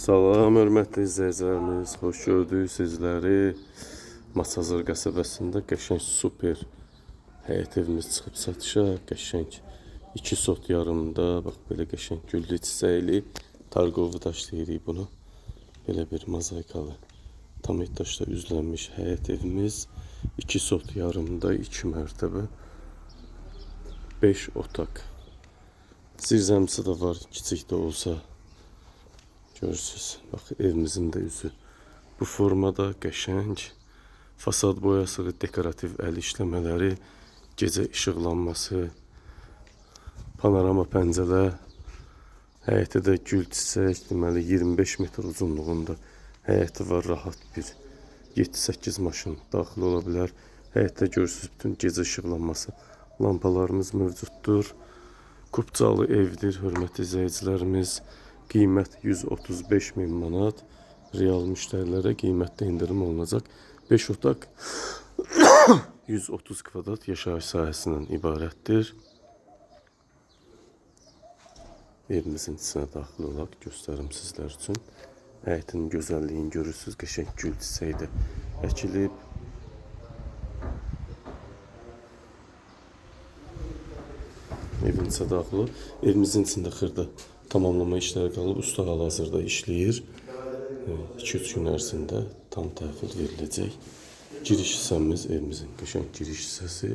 Salam, hörmətli izləyicilərimiz, xoş gördük sizləri. Masazır qəsəbəsində qəşəng super həyət evimiz çıxıb satışa. Qəşəng 2 sot yarımda, bax belə qəşəng güllü çiçəkli targovu daş deyirik bunu. Belə bir mozaikalı tam etaşda üzlənmiş həyət evimiz 2 sot yarımda, 2 mərtəbə, 5 otaq. Zirzəmisi də var, kiçik də olsa. Görürsünüz, bax evimizin də üzü bu formada qəşəng. Fasad boyası, dekorativ əl işləmələri, gecə işıqlanması, panorama pəncərə, həyətə də gül çiçək, deməli 25 metr uzunluğunda həyəti var, rahat bir 7-8 maşın daxil ola bilər. Həyətdə görürsünüz bütün gecə işıqlanması, lampalarımız mövcuddur. Kupcalı evdir, hörmətli izləyicilərimiz. Qiymət 135.000 manat. Real müştərilərə qiymətdə indirim olunacaq. 5 otaq 130 kvadrat yaşayış sahəsindən ibarətdir. Evimizin içinə daxil olaq, göstərim sizlər üçün. Həyətin gözəlliyini görürsünüz, qəşəng gül çiçəyi də əkilib. Evin içə daxil olub. Evimizin içində xırda tamamlama işləri qalıb, usta hal-hazırda işləyir. 2-3 gün ərzində tam təhvil veriləcək. Giriş hissəmiz evimizin qəşəng giriş hissəsi.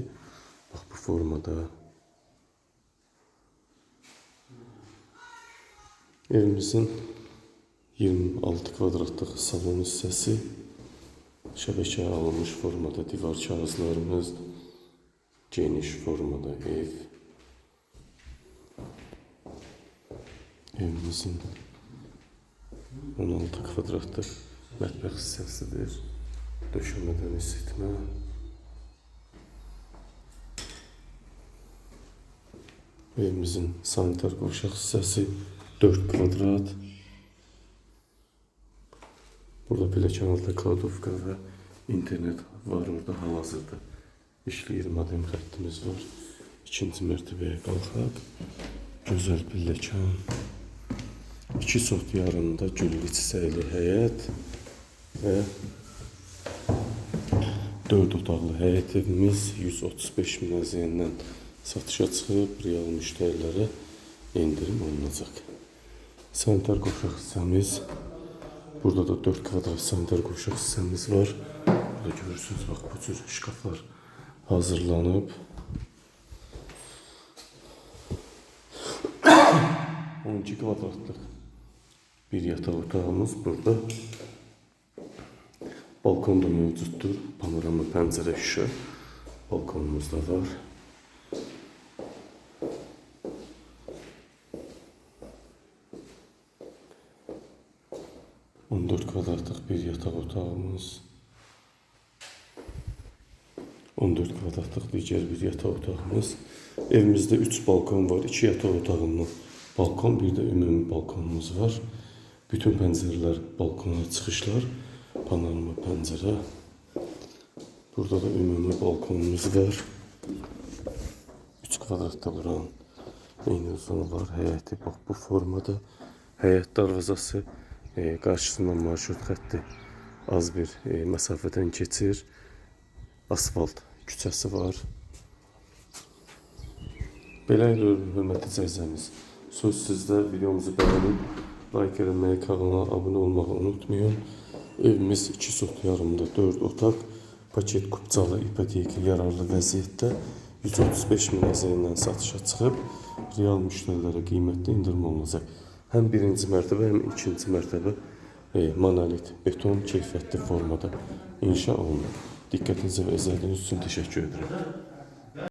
Bax bu formada. Evimizin 26 kvadratlıq salon hissəsi. Şəbəkəyə alınmış formada divar kağızlarımız. Geniş formada ev. Evimizin 16 kvadratlıq mətbəx hissəsidir. Döşəmədən isitmə. Evimizin sanitar qovşaq hissəsi 4 kvadrat. Burada pilləkənarda kladovka və internet var, orada hal-hazırda işləyir, modem xəttimiz var. 2-ci mərtəbəyə qalxaq. Gözəl pilləkən. 2 sot yarımda güllü çiçəkli həyət və 4 otaqlı həyət evimiz 135.000 əziyyəndən satışa çıxıb, real müştərilərə indirim olunacaq. Sanitar qovşaq hissəmiz, burada da 4 kvadrat sanitar qovşaq hissəmiz var. Burada görürsünüz, bax bu cür şkaflar hazırlanıb. 12 kvadratlıq bir yataq otağımız burada. Balkon da mövcuddur. Panorama pəncərə şüşə balkonumuz da var. ...14 kvadratlıq bir yataq otağımız. 14 kvadratlıq digər bir yataq otağımız. Evimizdə 3 balkon var. 2 yataq otağından balkon, bir də ümumi balkonumuz var. Bütün pəncərələr, balkona çıxışlar, panorama pəncərə. Burada da ümumi balkonumuz var. 3 kvadratda buranın eyni uzunu var. Həyəti bax bu formada. Həyət darvazası qarşısından marşrut xətti az bir məsafədən keçir. Asfalt küçəsi var. Belə hörmətli izləyicilərimiz, söz sizdə. Videomuzu bəyənib, like eləməyi, kanala abunə olmağı unutmayın. Evimiz 2 sot yarımda 4 otaq, paket kupcalı ipoteki yararlı vəziyyətdə 135.000 əziyyəndən satışa çıxıb, real müştərilərə qiymətli indirim olunacaq. Həm 1-ci mərtəbə, həm 2-ci mərtəbə monolit, beton, keyfiyyətli formada inşa olunur. Diqqətinizə və izlədiyiniz üçün təşəkkür edirəm.